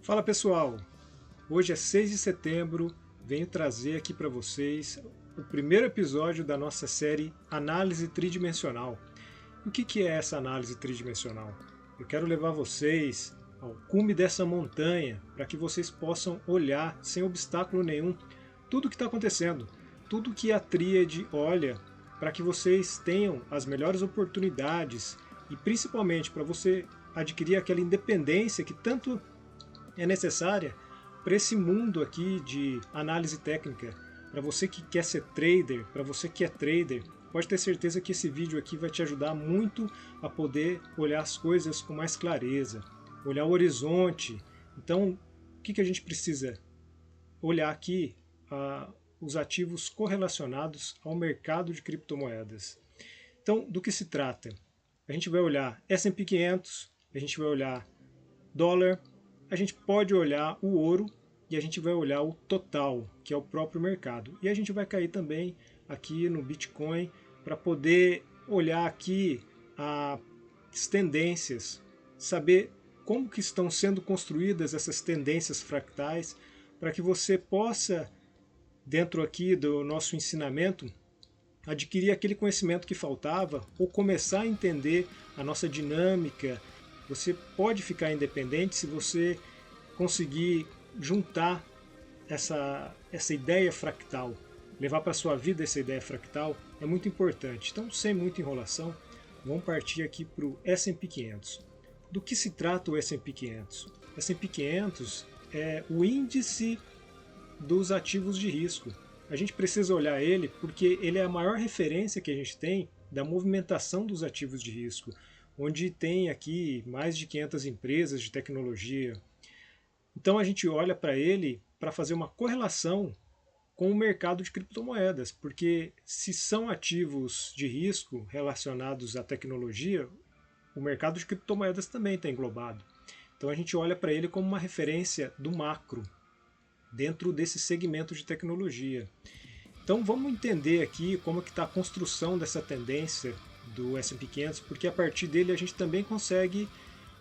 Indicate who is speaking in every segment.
Speaker 1: Fala pessoal, hoje é 6 de setembro, venho trazer aqui para vocês o primeiro episódio da nossa série Análise Tridimensional. E o que é essa análise tridimensional? Eu quero levar vocês ao cume dessa montanha para que vocês possam olhar sem obstáculo nenhum tudo o que está acontecendo, tudo que a tríade olha, para que vocês tenham as melhores oportunidades e principalmente para você adquirir aquela independência que tanto é necessária para esse mundo aqui de análise técnica. Para você que quer ser trader, para você que é trader, pode ter certeza que esse vídeo aqui vai te ajudar muito a poder olhar as coisas com mais clareza, olhar o horizonte. Então, o que a gente precisa? Olhar aqui os ativos correlacionados ao mercado de criptomoedas. Então, do que se trata? A gente vai olhar S&P 500, a gente vai olhar dólar, a gente pode olhar o ouro e a gente vai olhar o total, que é o próprio mercado. E a gente vai cair também aqui no Bitcoin para poder olhar aqui as tendências, saber como que estão sendo construídas essas tendências fractais, para que você possa, dentro aqui do nosso ensinamento, adquirir aquele conhecimento que faltava ou começar a entender a nossa dinâmica. Você pode ficar independente se você conseguir juntar essa ideia fractal, levar para a sua vida essa ideia fractal, é muito importante. Então, sem muita enrolação, vamos partir aqui para o S&P 500. Do que se trata o S&P 500? O S&P 500 é o índice dos ativos de risco. A gente precisa olhar ele porque ele é a maior referência que a gente tem da movimentação dos ativos de risco, onde tem aqui mais de 500 empresas de tecnologia. Então a gente olha para ele para fazer uma correlação com o mercado de criptomoedas, porque se são ativos de risco relacionados à tecnologia, o mercado de criptomoedas também está englobado. Então a gente olha para ele como uma referência do macro, dentro desse segmento de tecnologia. Então vamos entender aqui como que está a construção dessa tendência do S&P 500, porque a partir dele a gente também consegue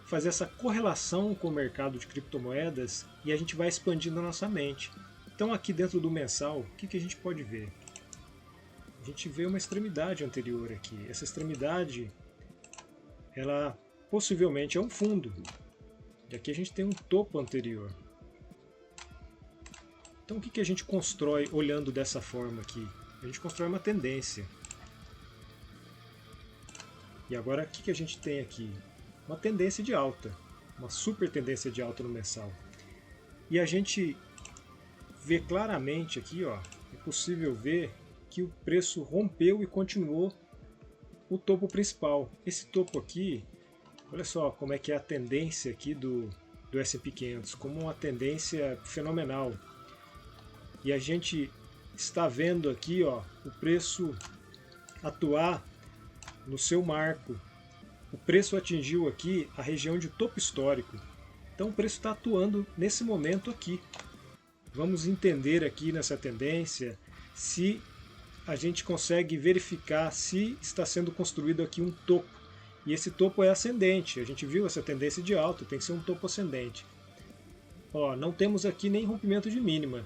Speaker 1: fazer essa correlação com o mercado de criptomoedas e a gente vai expandindo a nossa mente. Então aqui dentro do mensal, o que a gente pode ver? A gente vê uma extremidade anterior aqui. Essa extremidade, ela possivelmente é um fundo. E aqui a gente tem um topo anterior. Então o que a gente constrói olhando dessa forma aqui? A gente constrói uma tendência. E agora o que a gente tem aqui? Uma tendência de alta, uma super tendência de alta no mensal. E a gente vê claramente aqui, ó, é possível ver que o preço rompeu e continuou o topo principal. Esse topo aqui, olha só como é que é a tendência aqui do S&P 500, como uma tendência fenomenal. E a gente está vendo aqui, ó, o preço atuar no seu marco. O preço atingiu aqui a região de topo histórico. Então o preço está atuando nesse momento aqui. Vamos entender aqui nessa tendência se a gente consegue verificar se está sendo construído aqui um topo. E esse topo é ascendente. A gente viu essa tendência de alta, tem que ser um topo ascendente. Ó, não temos aqui nem rompimento de mínima.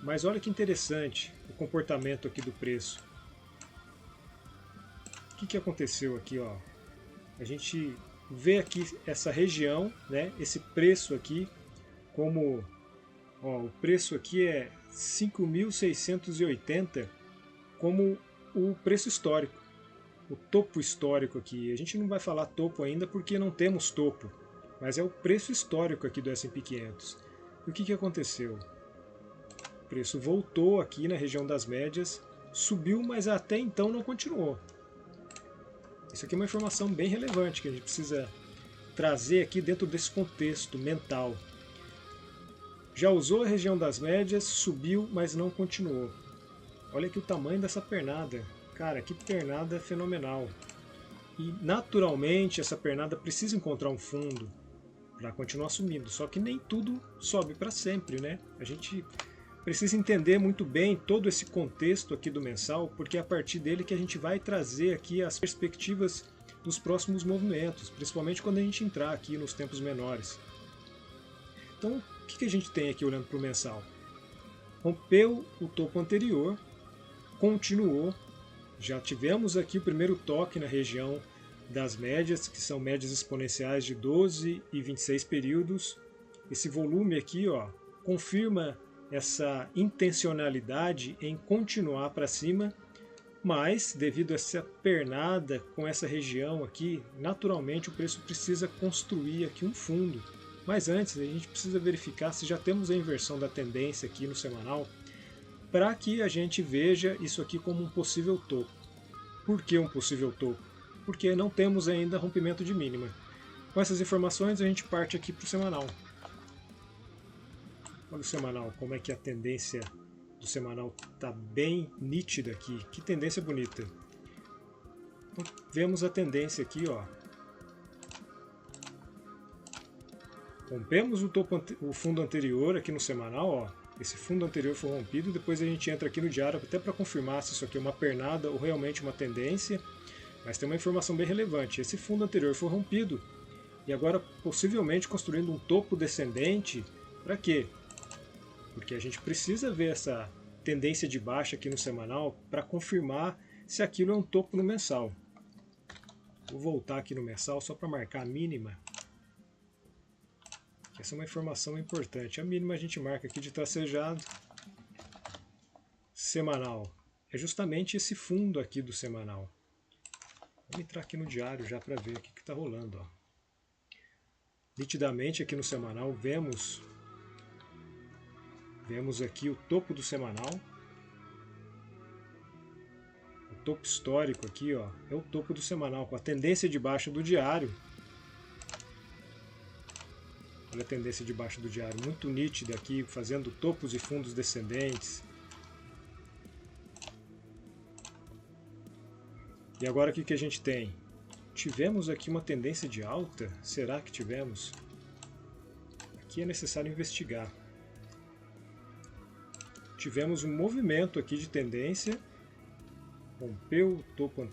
Speaker 1: Mas olha que interessante o comportamento aqui do preço. O que aconteceu aqui, ó? A gente vê aqui essa região, né? Esse preço aqui, como ó, o preço aqui é 5.680 como o preço histórico, o topo histórico aqui. A gente não vai falar topo ainda porque não temos topo, mas é o preço histórico aqui do S&P 500. E o que aconteceu? O preço voltou aqui na região das médias, subiu, mas até então não continuou. Isso aqui é uma informação bem relevante que a gente precisa trazer aqui dentro desse contexto mental. Já usou a região das médias, subiu, mas não continuou. Olha aqui o tamanho dessa pernada. Cara, que pernada fenomenal. E naturalmente essa pernada precisa encontrar um fundo para continuar subindo. Só que nem tudo sobe para sempre, né? A gente precisa entender muito bem todo esse contexto aqui do mensal, porque é a partir dele que a gente vai trazer aqui as perspectivas dos próximos movimentos, principalmente quando a gente entrar aqui nos tempos menores. Então, o que a gente tem aqui olhando para o mensal? Rompeu o topo anterior, continuou, já tivemos aqui o primeiro toque na região das médias, que são médias exponenciais de 12 e 26 períodos. Esse volume aqui, ó, confirma essa intencionalidade em continuar para cima, mas devido a essa pernada com essa região aqui, naturalmente o preço precisa construir aqui um fundo. Mas antes a gente precisa verificar se já temos a inversão da tendência aqui no semanal, para que a gente veja isso aqui como um possível topo. Por que um possível topo? Porque não temos ainda rompimento de mínima. Com essas informações a gente parte aqui para o semanal. Olha o semanal, como é que a tendência do semanal está bem nítida aqui. Que tendência bonita. Então, vemos a tendência aqui, ó. Rompemos o fundo anterior aqui no semanal, ó. Esse fundo anterior foi rompido, depois a gente entra aqui no diário até para confirmar se isso aqui é uma pernada ou realmente uma tendência. Mas tem uma informação bem relevante. Esse fundo anterior foi rompido e agora possivelmente construindo um topo descendente. Para quê? Porque a gente precisa ver essa tendência de baixa aqui no semanal para confirmar se aquilo é um topo no mensal. Vou voltar aqui no mensal só para marcar a mínima. Essa é uma informação importante. A mínima a gente marca aqui de tracejado semanal. É justamente esse fundo aqui do semanal. Vamos entrar aqui no diário já para ver o que está rolando. Ó. Nitidamente aqui no semanal vemos aqui o topo do semanal. O topo histórico aqui, ó, é o topo do semanal, com a tendência de baixa do diário. Olha a tendência de baixa do diário, muito nítida aqui, fazendo topos e fundos descendentes. E agora o que a gente tem? Tivemos aqui uma tendência de alta? Será que tivemos? Aqui é necessário investigar. Tivemos um movimento aqui de tendência, rompeu o topo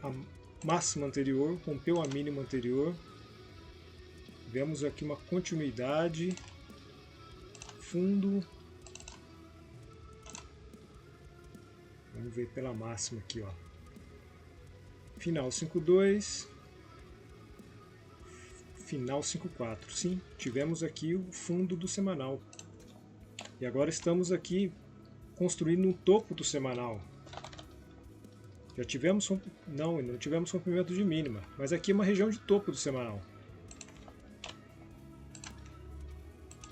Speaker 1: a máxima anterior, rompeu a mínima anterior. Vemos aqui uma continuidade, fundo. Vamos ver pela máxima aqui, ó. Final 5.2, final 5.4. Sim, tivemos aqui o fundo do semanal. E agora estamos aqui construindo um topo do semanal. Já tivemos, não tivemos rompimento de mínima, mas aqui é uma região de topo do semanal.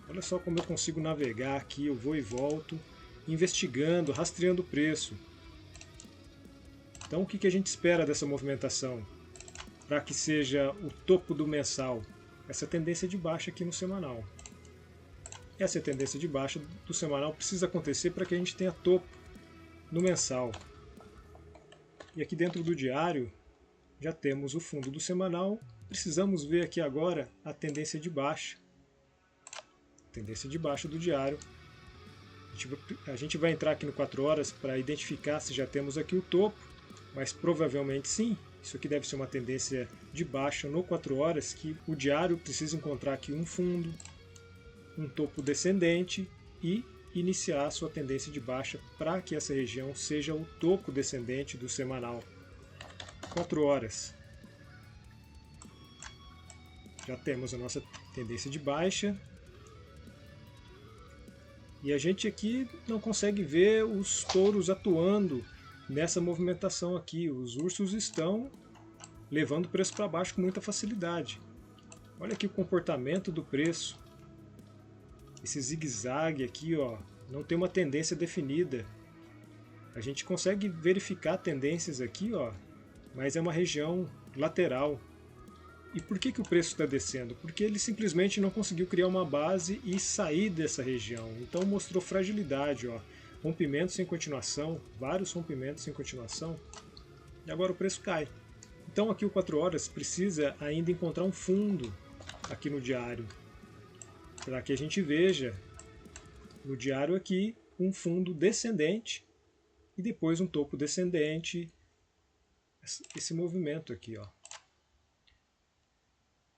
Speaker 1: Olha só como eu consigo navegar aqui, eu vou e volto, investigando, rastreando o preço. Então o que a gente espera dessa movimentação? Para que seja o topo do mensal? Essa tendência de baixa aqui no semanal. Essa tendência de baixa do semanal precisa acontecer para que a gente tenha topo no mensal. E aqui dentro do diário já temos o fundo do semanal. Precisamos ver aqui agora a tendência de baixa. Tendência de baixa do diário. A gente vai entrar aqui no 4 horas para identificar se já temos aqui o topo, mas provavelmente sim. Isso aqui deve ser uma tendência de baixa no 4 horas, que o diário precisa encontrar aqui um fundo, um topo descendente e iniciar a sua tendência de baixa para que essa região seja o topo descendente do semanal. 4 horas. Já temos a nossa tendência de baixa. E a gente aqui não consegue ver os touros atuando nessa movimentação aqui. Os ursos estão levando o preço para baixo com muita facilidade. Olha aqui o comportamento do preço. Esse zigue-zague aqui, ó, não tem uma tendência definida. A gente consegue verificar tendências aqui, ó, mas é uma região lateral. E por que o preço está descendo? Porque ele simplesmente não conseguiu criar uma base e sair dessa região. Então mostrou fragilidade, ó, rompimentos sem continuação, vários rompimentos sem continuação, e agora o preço cai. Então aqui o 4 horas precisa ainda encontrar um fundo aqui no diário, para que a gente veja no diário aqui um fundo descendente e depois um topo descendente, esse movimento aqui, ó.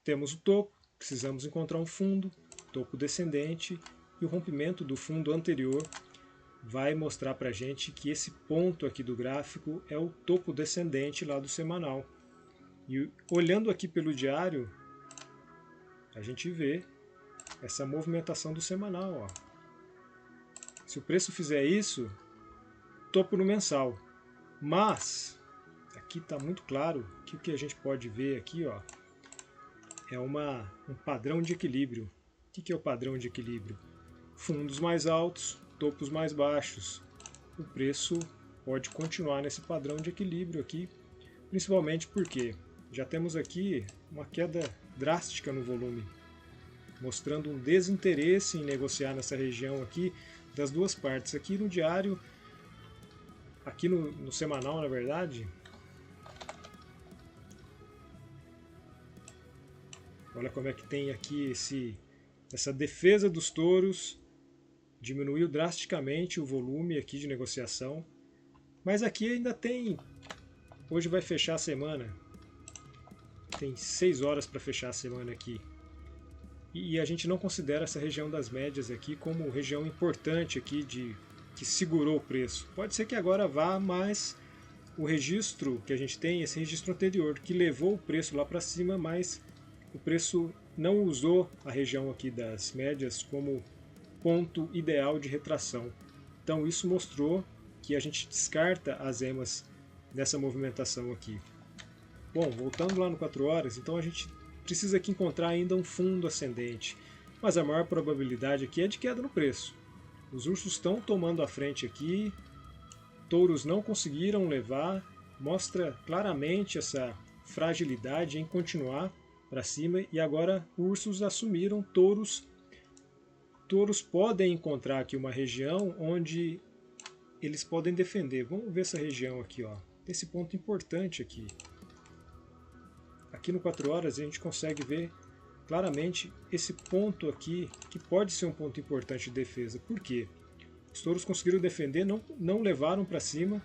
Speaker 1: Temos o topo, precisamos encontrar um fundo, topo descendente, e o rompimento do fundo anterior vai mostrar para a gente que esse ponto aqui do gráfico é o topo descendente lá do semanal. E olhando aqui pelo diário, a gente vê essa movimentação do semanal. Ó. Se o preço fizer isso, topo no mensal. Mas, aqui está muito claro que o que a gente pode ver aqui ó, é um padrão de equilíbrio. O que é o padrão de equilíbrio? Fundos mais altos, topos mais baixos. O preço pode continuar nesse padrão de equilíbrio aqui, principalmente porque já temos aqui uma queda drástica no volume, mostrando um desinteresse em negociar nessa região aqui das duas partes. Aqui no diário, aqui no semanal, na verdade, olha como é que tem aqui essa defesa dos touros, diminuiu drasticamente o volume aqui de negociação, mas aqui ainda tem, hoje vai fechar a semana, tem 6 horas para fechar a semana aqui, e a gente não considera essa região das médias aqui como região importante aqui que segurou o preço. Pode ser que agora vá, mas o registro que a gente tem, esse registro anterior, que levou o preço lá para cima, mas o preço não usou a região aqui das médias como ponto ideal de retração. Então isso mostrou que a gente descarta as EMAs nessa movimentação aqui. Bom, voltando lá no 4 horas, então a gente precisa aqui encontrar ainda um fundo ascendente, mas a maior probabilidade aqui é de queda no preço. Os ursos estão tomando a frente aqui, touros não conseguiram levar, mostra claramente essa fragilidade em continuar para cima, e agora ursos assumiram, touros podem encontrar aqui uma região onde eles podem defender. Vamos ver essa região aqui, ó. Esse ponto importante aqui. Aqui no 4 horas a gente consegue ver claramente esse ponto aqui, que pode ser um ponto importante de defesa. Por quê? Os touros conseguiram defender, não levaram para cima,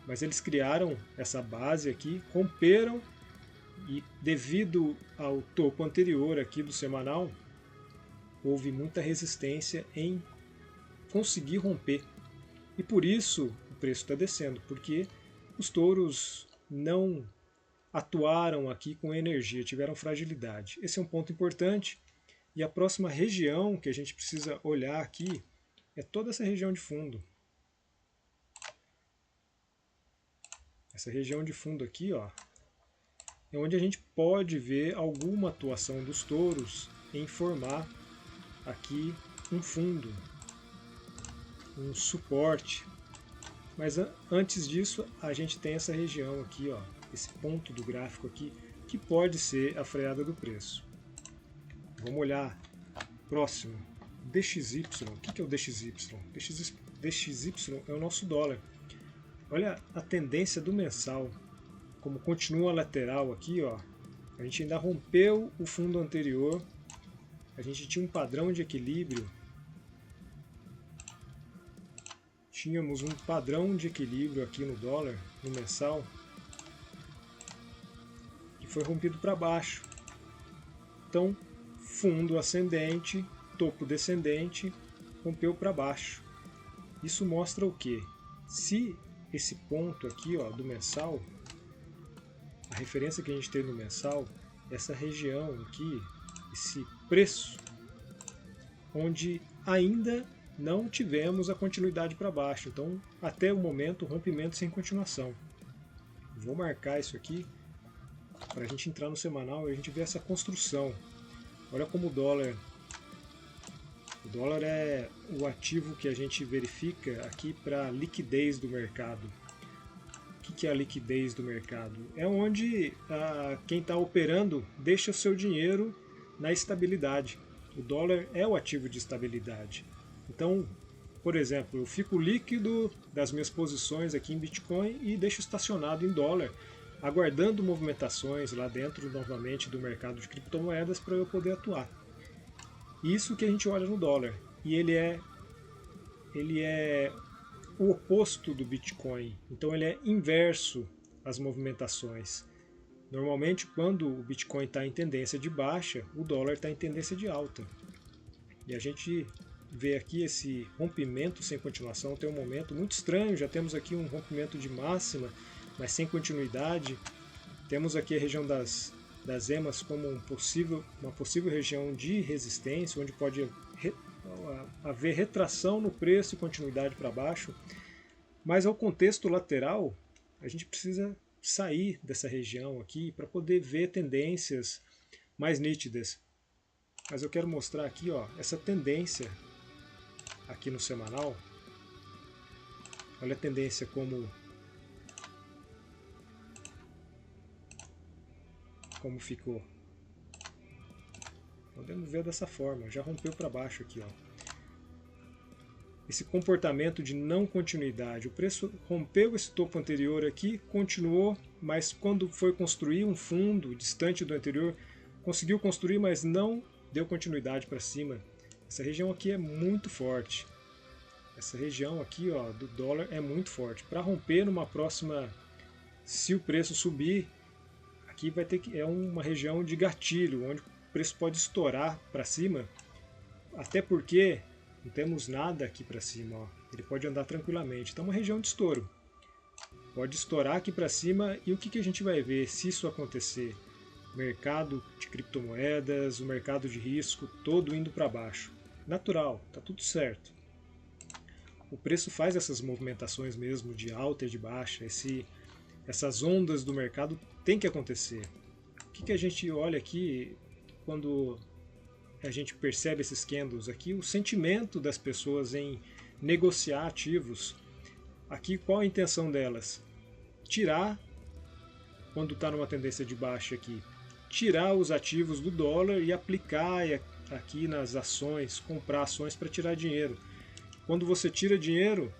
Speaker 1: mas eles criaram essa base aqui, romperam, e devido ao topo anterior aqui do semanal, houve muita resistência em conseguir romper. E por isso o preço está descendo, porque os touros não atuaram aqui com energia, tiveram fragilidade. Esse é um ponto importante. E a próxima região que a gente precisa olhar aqui é toda essa região de fundo. Essa região de fundo aqui, ó, é onde a gente pode ver alguma atuação dos touros em formar aqui um fundo, um suporte. Mas antes disso, a gente tem essa região aqui, ó, esse ponto do gráfico aqui, que pode ser a freada do preço. Vamos olhar próximo. DXY. O que é o DXY? DXY é o nosso dólar. Olha a tendência do mensal, como continua lateral aqui, ó. A gente ainda rompeu o fundo anterior, a gente tinha um padrão de equilíbrio, tínhamos um padrão de equilíbrio aqui no dólar, no mensal, que foi rompido para baixo. Então, fundo ascendente, topo descendente, rompeu para baixo. Isso mostra o quê? Se esse ponto aqui, ó, do mensal, a referência que a gente tem no mensal, essa região aqui, esse preço, onde ainda não tivemos a continuidade para baixo. Então, até o momento, rompimento sem continuação. Vou marcar isso aqui para a gente entrar no semanal e a gente ver essa construção. Olha como o dólar é o ativo que a gente verifica aqui para liquidez do mercado. O que é a liquidez do mercado? É onde quem está operando deixa o seu dinheiro na estabilidade. O dólar é o ativo de estabilidade. Então, por exemplo, eu fico líquido das minhas posições aqui em Bitcoin e deixo estacionado em dólar, aguardando movimentações lá dentro novamente do mercado de criptomoedas para eu poder atuar. Isso que a gente olha no dólar. E ele é o oposto do Bitcoin. Então ele é inverso às movimentações. Normalmente, quando o Bitcoin está em tendência de baixa, o dólar está em tendência de alta. E a gente vê aqui esse rompimento sem continuação, tem um momento muito estranho, já temos aqui um rompimento de máxima, mas sem continuidade. Temos aqui a região das EMAs como uma possível região de resistência, onde pode haver retração no preço e continuidade para baixo. Mas ao contexto lateral, a gente precisa sair dessa região aqui para poder ver tendências mais nítidas. Mas eu quero mostrar aqui, ó, essa tendência aqui no semanal. Olha a tendência como ficou. Podemos ver dessa forma, já rompeu para baixo aqui, ó. Esse comportamento de não continuidade. O preço rompeu esse topo anterior aqui, continuou, mas quando foi construir um fundo distante do anterior, conseguiu construir, mas não deu continuidade para cima. Essa região aqui é muito forte. Essa região aqui, ó, do dólar é muito forte. Para romper numa próxima, se o preço subir, aqui vai ter que é uma região de gatilho, onde o preço pode estourar para cima, até porque não temos nada aqui para cima, ó. Ele pode andar tranquilamente. Então é uma região de estouro. Pode estourar aqui para cima e o que a gente vai ver se isso acontecer? Mercado de criptomoedas, o mercado de risco, todo indo para baixo. Natural, tá tudo certo. O preço faz essas movimentações mesmo de alta e de baixa, essas ondas do mercado tem que acontecer. O que a gente olha aqui quando a gente percebe esses candles aqui, o sentimento das pessoas em negociar ativos. Aqui qual a intenção delas? Tirar, quando está numa tendência de baixa aqui, tirar os ativos do dólar e aplicar aqui nas ações, comprar ações para tirar dinheiro. Quando você tira dinheiro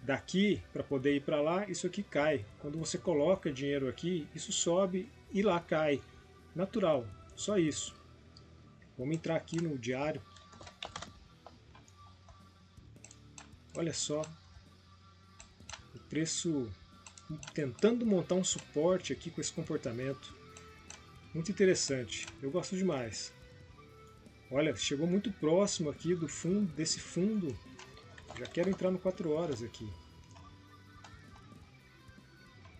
Speaker 1: daqui para poder ir para lá, isso aqui cai. Quando você coloca dinheiro aqui, isso sobe e lá cai. Natural, só isso. Vamos entrar aqui no diário. Olha só. O preço tentando montar um suporte aqui com esse comportamento. Muito interessante. Eu gosto demais. Olha, chegou muito próximo aqui do fundo, desse fundo. Já quero entrar no 4 horas aqui.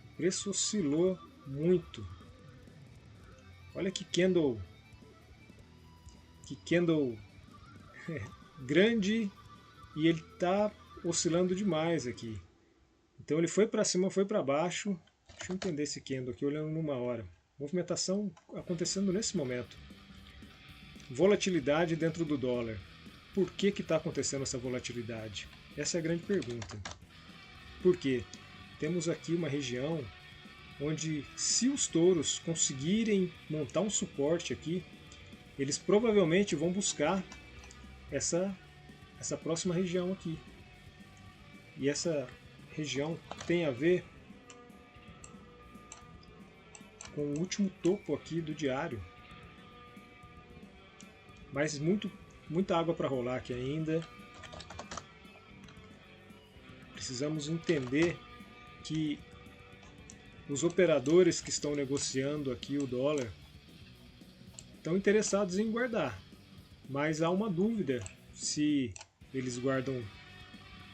Speaker 1: O preço oscilou muito. Olha que candle grande, e ele está oscilando demais aqui. Então ele foi para cima, foi para baixo. Deixa eu entender esse candle aqui olhando numa hora. Movimentação acontecendo nesse momento. Volatilidade dentro do dólar. Por que está acontecendo essa volatilidade? Essa é a grande pergunta. Por quê? Temos aqui uma região onde, se os touros conseguirem montar um suporte aqui, eles provavelmente vão buscar essa próxima região aqui. E essa região tem a ver com o último topo aqui do diário. Mas muita água para rolar aqui ainda. Precisamos entender que os operadores que estão negociando aqui o dólar estão interessados em guardar, mas há uma dúvida se eles guardam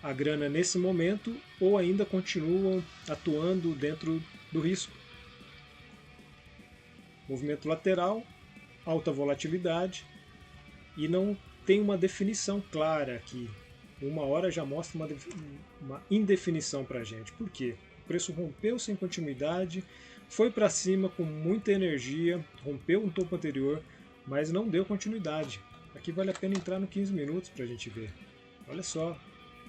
Speaker 1: a grana nesse momento ou ainda continuam atuando dentro do risco. Movimento lateral, alta volatilidade, e não tem uma definição clara aqui. Uma hora já mostra uma indefinição para a gente. Por quê? O preço rompeu sem continuidade, foi para cima com muita energia, rompeu um topo anterior, mas não deu continuidade. Aqui vale a pena entrar no 15 minutos para a gente ver. Olha só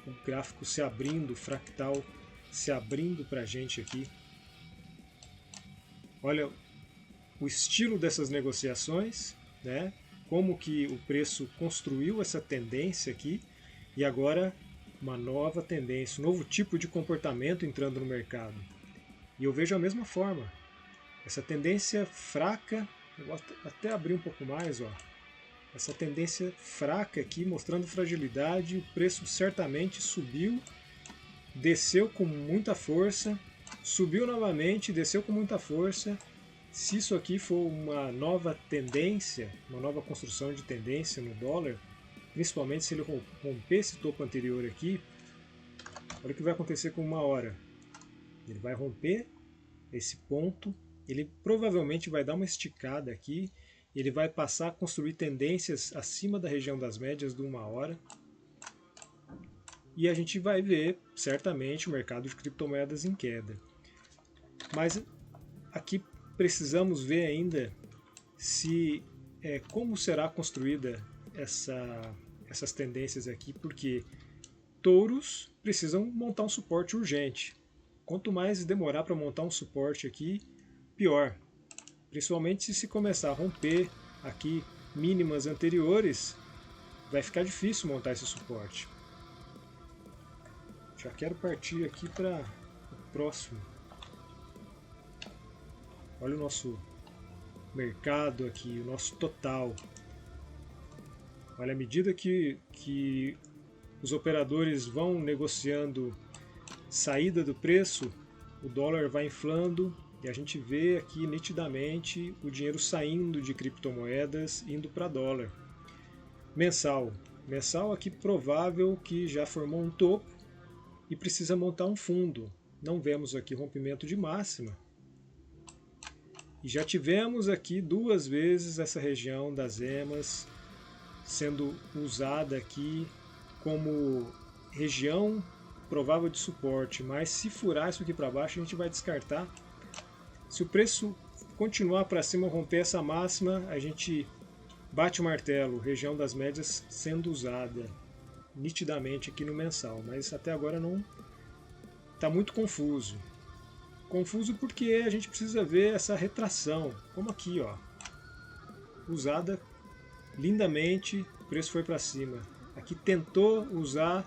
Speaker 1: o gráfico se abrindo, o fractal se abrindo para a gente aqui. Olha o estilo dessas negociações, né? Como que o preço construiu essa tendência aqui e agora uma nova tendência, um novo tipo de comportamento entrando no mercado. E eu vejo a mesma forma. Essa tendência fraca, eu vou até abrir um pouco mais, ó. Essa tendência fraca aqui, mostrando fragilidade, o preço certamente subiu, desceu com muita força, subiu novamente, desceu com muita força. Se isso aqui for uma nova tendência, uma nova construção de tendência no dólar, principalmente se ele romper esse topo anterior aqui. Olha o que vai acontecer com 1 hora. Ele vai romper esse ponto, ele provavelmente vai dar uma esticada aqui, ele vai passar a construir tendências acima da região das médias do 1 hora. E a gente vai ver, certamente, o mercado de criptomoedas em queda. Mas aqui precisamos ver ainda como será construída essas tendências aqui, porque touros precisam montar um suporte urgente. Quanto mais demorar para montar um suporte aqui, pior. Principalmente se começar a romper aqui mínimas anteriores, vai ficar difícil montar esse suporte. Já quero partir aqui para o próximo. Olha o nosso mercado aqui, o nosso total. Olha, à medida que os operadores vão negociando saída do preço, o dólar vai inflando e a gente vê aqui nitidamente o dinheiro saindo de criptomoedas indo para dólar. Mensal. Mensal aqui provável que já formou um topo e precisa montar um fundo. Não vemos aqui rompimento de máxima. E já tivemos aqui 2 vezes essa região das EMAs sendo usada aqui como região provável de suporte, mas se furar isso aqui para baixo a gente vai descartar. Se o preço continuar para cima, romper essa máxima, a gente bate o martelo, região das médias sendo usada nitidamente aqui no mensal, mas até agora não está muito confuso. Confuso porque a gente precisa ver essa retração, como aqui, ó, usada lindamente, o preço foi para cima. Aqui tentou usar,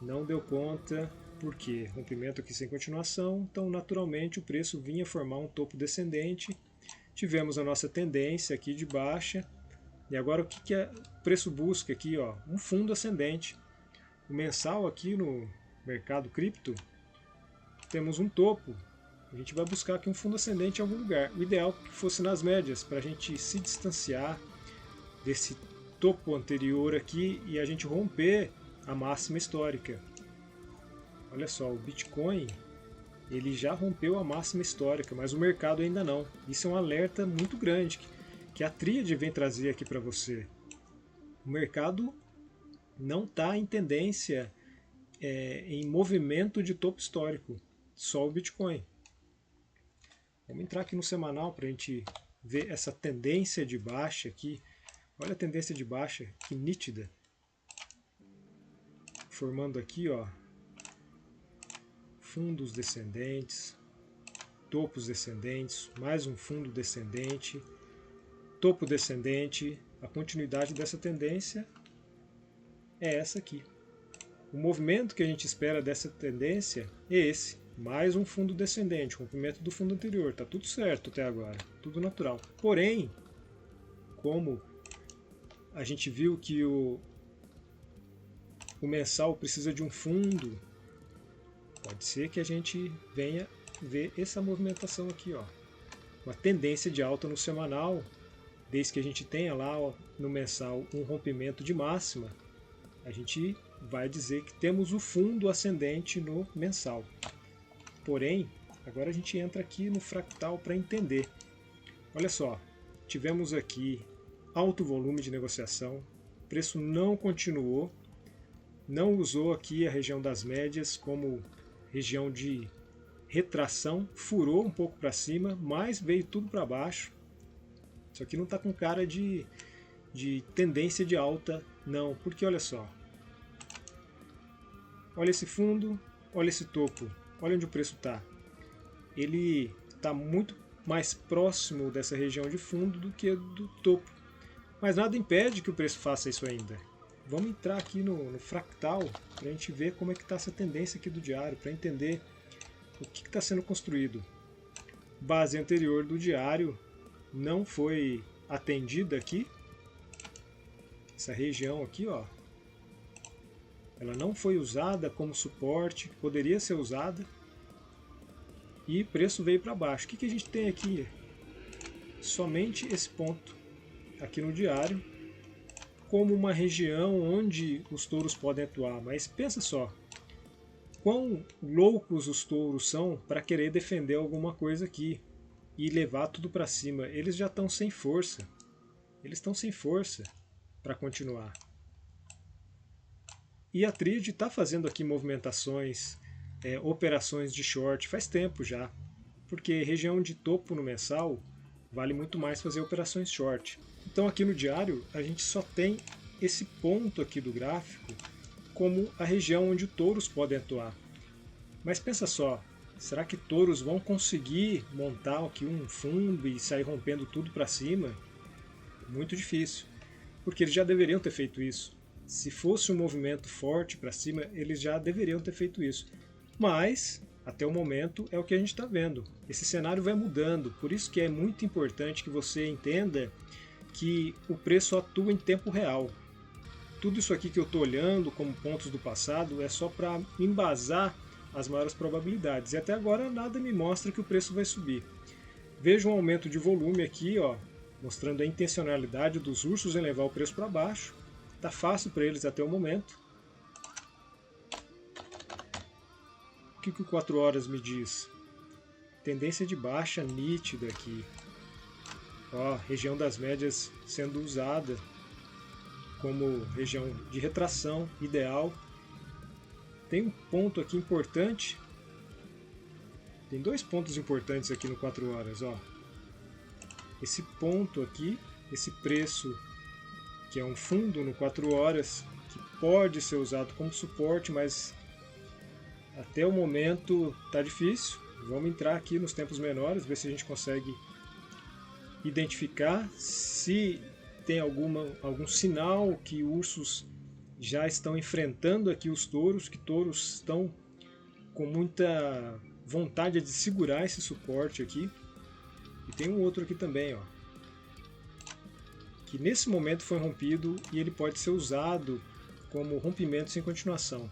Speaker 1: não deu conta, porque rompimento aqui sem continuação, então naturalmente o preço vinha formar um topo descendente. Tivemos a nossa tendência aqui de baixa, e agora o que o preço busca aqui, ó, um fundo ascendente. O mensal aqui no mercado cripto, temos um topo. A gente vai buscar aqui um fundo ascendente em algum lugar. O ideal é que fosse nas médias, para a gente se distanciar desse topo anterior aqui e a gente romper a máxima histórica. Olha só, o Bitcoin ele já rompeu a máxima histórica, mas o mercado ainda não. Isso é um alerta muito grande que a Tríade vem trazer aqui para você. O mercado não está em tendência em movimento de topo histórico, só o Bitcoin. Vamos entrar aqui no semanal para a gente ver essa tendência de baixa aqui. Olha a tendência de baixa, que nítida. Formando aqui, ó, fundos descendentes, topos descendentes, mais um fundo descendente, topo descendente. A continuidade dessa tendência é essa aqui. O movimento que a gente espera dessa tendência é esse. Mais um fundo descendente, rompimento do fundo anterior. Está tudo certo até agora, tudo natural. Porém, como a gente viu que o mensal precisa de um fundo, pode ser que a gente venha ver essa movimentação aqui, ó, uma tendência de alta no semanal, desde que a gente tenha lá, ó, no mensal um rompimento de máxima, a gente vai dizer que temos o fundo ascendente no mensal. Porém, agora a gente entra aqui no fractal para entender. Olha só, tivemos aqui alto volume de negociação, o preço não continuou, não usou aqui a região das médias como região de retração, furou um pouco para cima, mas veio tudo para baixo. Isso aqui não está com cara de tendência de alta, não, porque olha só, olha esse fundo, olha esse topo, olha onde o preço está. Ele está muito mais próximo dessa região de fundo do que do topo. Mas nada impede que o preço faça isso ainda. Vamos entrar aqui no fractal para a gente ver como é que está essa tendência aqui do diário, para entender o que está sendo construído. Base anterior do diário não foi atendida aqui. Essa região aqui, ó, ela não foi usada como suporte, poderia ser usada, e o preço veio para baixo. O que a gente tem aqui? Somente esse ponto aqui no diário, como uma região onde os touros podem atuar, mas pensa só, quão loucos os touros são para querer defender alguma coisa aqui e levar tudo para cima. Eles já estão sem força, eles estão sem força para continuar. E a Tríade está fazendo aqui movimentações, operações de short faz tempo já, porque região de topo no mensal vale muito mais fazer operações short. Então aqui no diário a gente só tem esse ponto aqui do gráfico como a região onde touros podem atuar. Mas pensa só, será que touros vão conseguir montar aqui um fundo e sair rompendo tudo para cima? Muito difícil, porque eles já deveriam ter feito isso. Se fosse um movimento forte para cima, eles já deveriam ter feito isso. Mas, até o momento, é o que a gente está vendo. Esse cenário vai mudando, por isso que é muito importante que você entenda que o preço atua em tempo real. Tudo isso aqui que eu estou olhando como pontos do passado é só para embasar as maiores probabilidades. E até agora nada me mostra que o preço vai subir. Veja um aumento de volume aqui, ó, mostrando a intencionalidade dos ursos em levar o preço para baixo. Está fácil para eles até o momento. O que o 4 horas me diz? Tendência de baixa nítida aqui. Ó, região das médias sendo usada como região de retração ideal. Tem um ponto aqui importante. Tem dois pontos importantes aqui no 4 horas. Ó. Esse ponto aqui, esse preço que é um fundo no 4 horas, que pode ser usado como suporte, mas até o momento está difícil. Vamos entrar aqui nos tempos menores, ver se a gente consegue identificar se tem algum sinal que ursos já estão enfrentando aqui os touros, que touros estão com muita vontade de segurar esse suporte aqui. E tem um outro aqui também, ó, que nesse momento foi rompido e ele pode ser usado como rompimento sem continuação.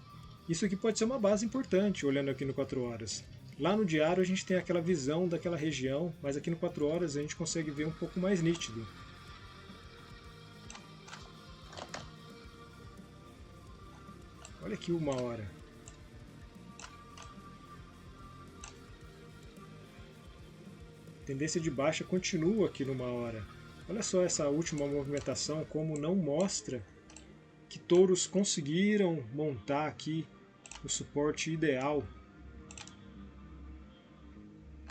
Speaker 1: Isso aqui pode ser uma base importante, olhando aqui no 4 horas. Lá no diário a gente tem aquela visão daquela região, mas aqui no 4 horas a gente consegue ver um pouco mais nítido. Olha aqui uma hora. Tendência de baixa continua aqui numa hora. Olha só essa última movimentação, como não mostra que touros conseguiram montar aqui o suporte ideal.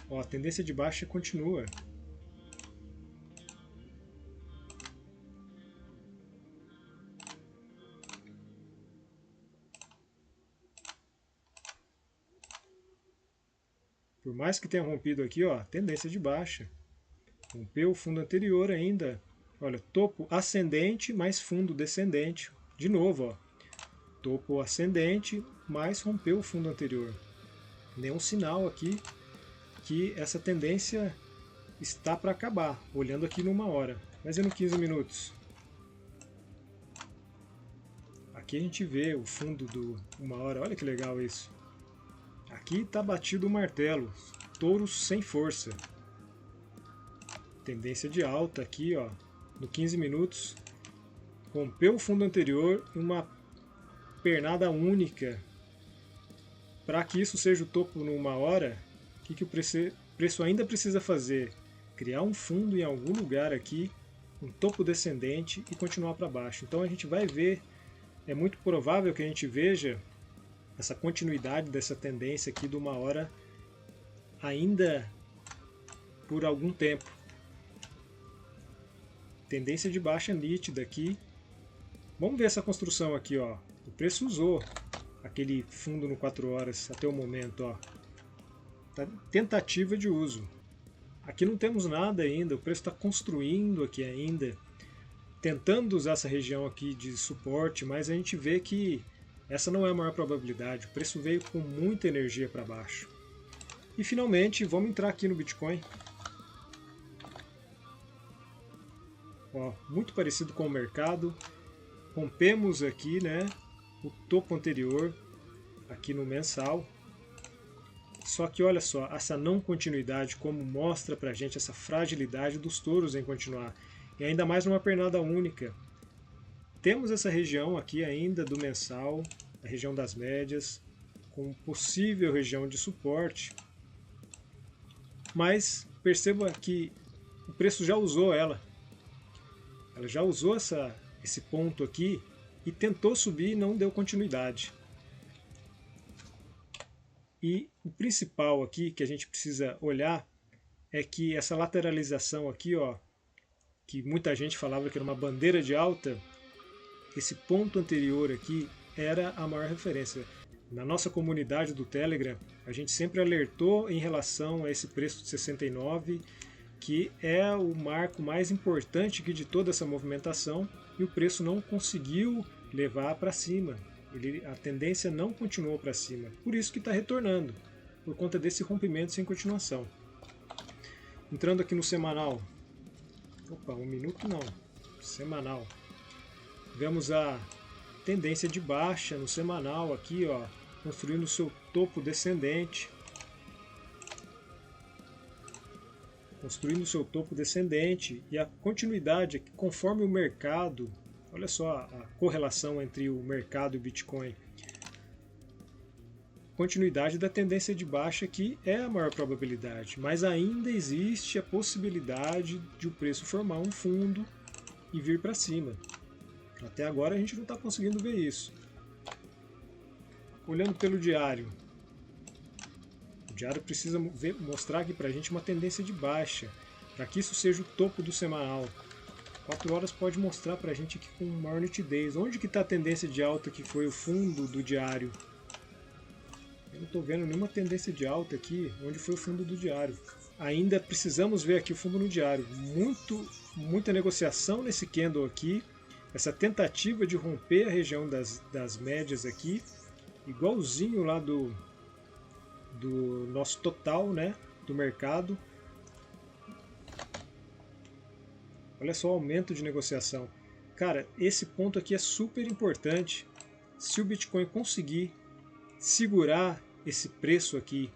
Speaker 1: Ó, a tendência de baixa continua. Por mais que tenha rompido aqui, ó, tendência de baixa. Rompeu o fundo anterior ainda. Olha, topo ascendente mais fundo descendente. De novo, ó. Topo ascendente, mas rompeu o fundo anterior. Nenhum sinal aqui que essa tendência está para acabar, olhando aqui numa hora. Mas é no 15 minutos. Aqui a gente vê o fundo do uma hora. Olha que legal isso. Aqui está batido o martelo. Touros sem força. Tendência de alta aqui, ó, no 15 minutos. Rompeu o fundo anterior, uma pernada única. Para que isso seja o topo numa hora, o que o preço ainda precisa fazer? Criar um fundo em algum lugar aqui, um topo descendente e continuar para baixo. Então a gente vai ver, é muito provável que a gente veja essa continuidade dessa tendência aqui de uma hora ainda por algum tempo. Tendência de baixa nítida aqui. Vamos ver essa construção aqui, ó. O preço usou aquele fundo no 4 horas até o momento, ó. Tá, tentativa de uso. Aqui não temos nada ainda, o preço está construindo aqui ainda, tentando usar essa região aqui de suporte, mas a gente vê que essa não é a maior probabilidade. O preço veio com muita energia para baixo. E finalmente, vamos entrar aqui no Bitcoin. Ó, muito parecido com o mercado. Rompemos aqui, né, o topo anterior aqui no mensal. Só que olha só, essa não continuidade, como mostra pra gente essa fragilidade dos touros em continuar. E ainda mais numa pernada única. temos essa região aqui ainda do mensal, a região das médias, com possível região de suporte, mas perceba que o preço já usou ela já usou esse ponto aqui e tentou subir e não deu continuidade. E o principal aqui que a gente precisa olhar é que essa lateralização aqui, ó, que muita gente falava que era uma bandeira de alta, esse ponto anterior aqui era a maior referência. Na nossa comunidade do Telegram, a gente sempre alertou em relação a esse preço de 69, que é o marco mais importante aqui de toda essa movimentação, e o preço não conseguiu levar para cima. A tendência não continuou para cima, por isso que está retornando, por conta desse rompimento sem continuação. Entrando aqui no semanal, opa, um minuto não, semanal, vemos a tendência de baixa no semanal aqui, ó, construindo o seu topo descendente, e a continuidade aqui, conforme o mercado, olha só a correlação entre o mercado e o Bitcoin, continuidade da tendência de baixa aqui é a maior probabilidade, mas ainda existe a possibilidade de o preço formar um fundo e vir para cima. Até agora a gente não está conseguindo ver isso. Olhando pelo diário, o diário precisa mostrar aqui para a gente uma tendência de baixa, para que isso seja o topo do semanal. 4 horas pode mostrar para a gente aqui com maior nitidez. Onde que está a tendência de alta que foi o fundo do diário? Eu não estou vendo nenhuma tendência de alta aqui, onde foi o fundo do diário. Ainda precisamos ver aqui o fundo no diário. Muita negociação nesse candle aqui, essa tentativa de romper a região das médias aqui, igualzinho lá do nosso total, né, do mercado. Olha só o aumento de negociação. Cara, esse ponto aqui é super importante. Se o Bitcoin conseguir segurar esse preço aqui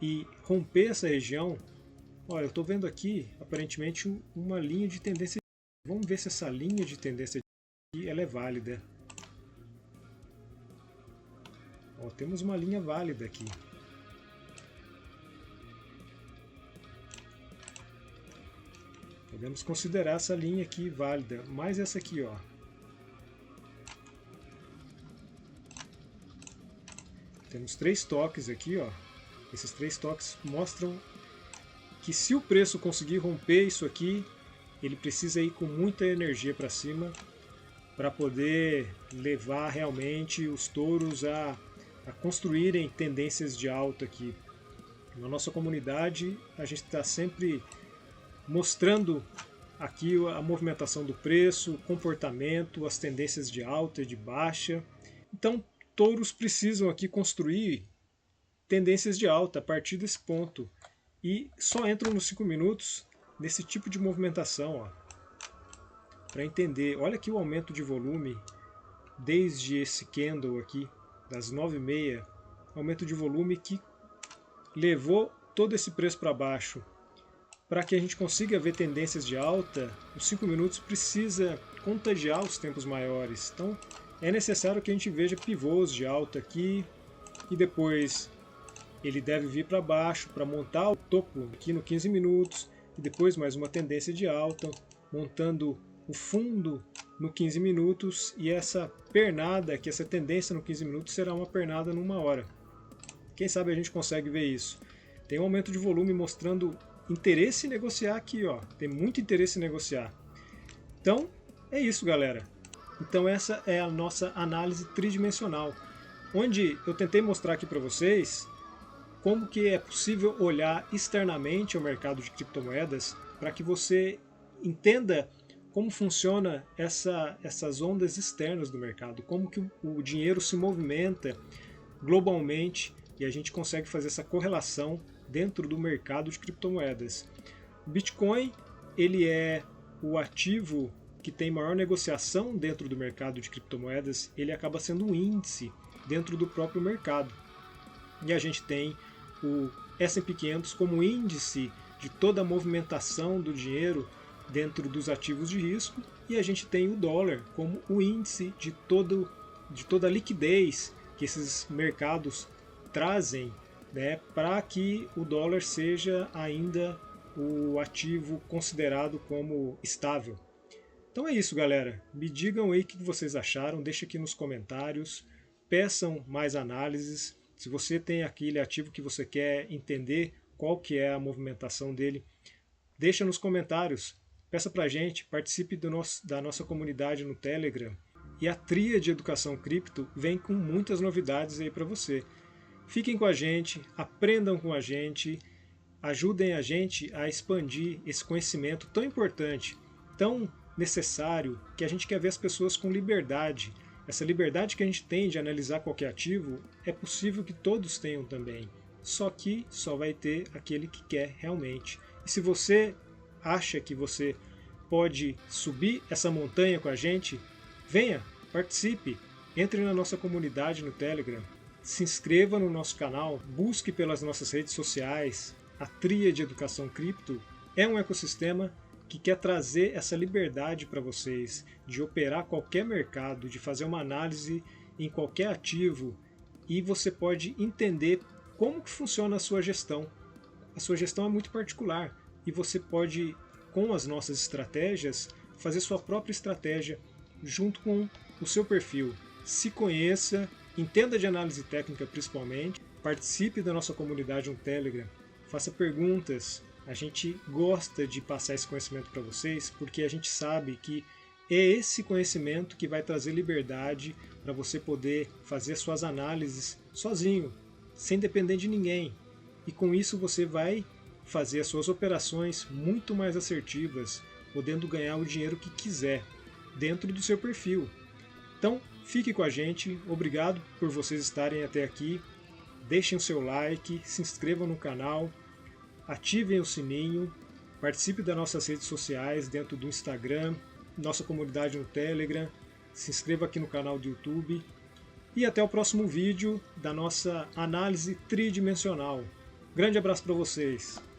Speaker 1: e romper essa região, olha, eu estou vendo aqui aparentemente uma linha de tendência. Vamos ver se essa linha de tendência aqui ela é válida. Ó, temos uma linha válida aqui. Podemos considerar essa linha aqui válida, mais essa aqui, ó. Temos 3 toques aqui, ó. Esses 3 toques mostram que se o preço conseguir romper isso aqui, ele precisa ir com muita energia para cima para poder levar realmente os touros a construírem tendências de alta aqui. Na nossa comunidade, a gente está sempre mostrando aqui a movimentação do preço, o comportamento, as tendências de alta e de baixa. Então, touros precisam aqui construir tendências de alta a partir desse ponto e só entram nos 5 minutos nesse tipo de movimentação, para entender. Olha aqui o aumento de volume desde esse candle aqui das 9h30, aumento de volume que levou todo esse preço para baixo. Para que a gente consiga ver tendências de alta, os 5 minutos precisa contagiar os tempos maiores. Então é necessário que a gente veja pivôs de alta aqui e depois ele deve vir para baixo para montar o topo aqui no 15 minutos e depois mais uma tendência de alta, montando o fundo no 15 minutos e essa pernada, que essa tendência no 15 minutos será uma pernada numa hora. Quem sabe a gente consegue ver isso. Tem um aumento de volume mostrando interesse em negociar aqui, ó. Tem muito interesse em negociar. Então, é isso, galera. Então essa é a nossa análise tridimensional, onde eu tentei mostrar aqui para vocês como que é possível olhar externamente o mercado de criptomoedas para que você entenda como funciona essas ondas externas do mercado, como que o dinheiro se movimenta globalmente e a gente consegue fazer essa correlação dentro do mercado de criptomoedas. O Bitcoin, ele é o ativo que tem maior negociação dentro do mercado de criptomoedas, ele acaba sendo um índice dentro do próprio mercado. E a gente tem o S&P 500 como índice de toda a movimentação do dinheiro dentro dos ativos de risco, e a gente tem o dólar como o índice de toda a liquidez que esses mercados trazem, né, para que o dólar seja ainda o ativo considerado como estável. Então é isso, galera. Me digam aí o que vocês acharam, deixa aqui nos comentários, peçam mais análises. Se você tem aquele ativo que você quer entender qual que é a movimentação dele, deixa nos comentários, peça pra gente, participe da nossa comunidade no Telegram. E a Tríade Educação Cripto vem com muitas novidades aí para você. Fiquem com a gente, aprendam com a gente, ajudem a gente a expandir esse conhecimento tão importante, tão necessário, que a gente quer ver as pessoas com liberdade. Essa liberdade que a gente tem de analisar qualquer ativo, é possível que todos tenham também. Só que só vai ter aquele que quer realmente. E se você acha que você pode subir essa montanha com a gente, venha, participe, entre na nossa comunidade no Telegram, se inscreva no nosso canal, busque pelas nossas redes sociais. A Tríade Educação Cripto é um ecossistema que quer trazer essa liberdade para vocês de operar qualquer mercado, de fazer uma análise em qualquer ativo, e você pode entender como que funciona a sua gestão. A sua gestão é muito particular e você pode, com as nossas estratégias, fazer sua própria estratégia junto com o seu perfil. Se conheça, entenda de análise técnica principalmente, participe da nossa comunidade no Telegram, faça perguntas. A gente gosta de passar esse conhecimento para vocês porque a gente sabe que é esse conhecimento que vai trazer liberdade para você poder fazer suas análises sozinho, sem depender de ninguém. E com isso você vai fazer as suas operações muito mais assertivas, podendo ganhar o dinheiro que quiser, dentro do seu perfil. Então, fique com a gente, obrigado por vocês estarem até aqui, deixem o seu like, se inscrevam no canal, ativem o sininho, participe das nossas redes sociais dentro do Instagram, nossa comunidade no Telegram, se inscreva aqui no canal do YouTube e até o próximo vídeo da nossa análise tridimensional. Grande abraço para vocês!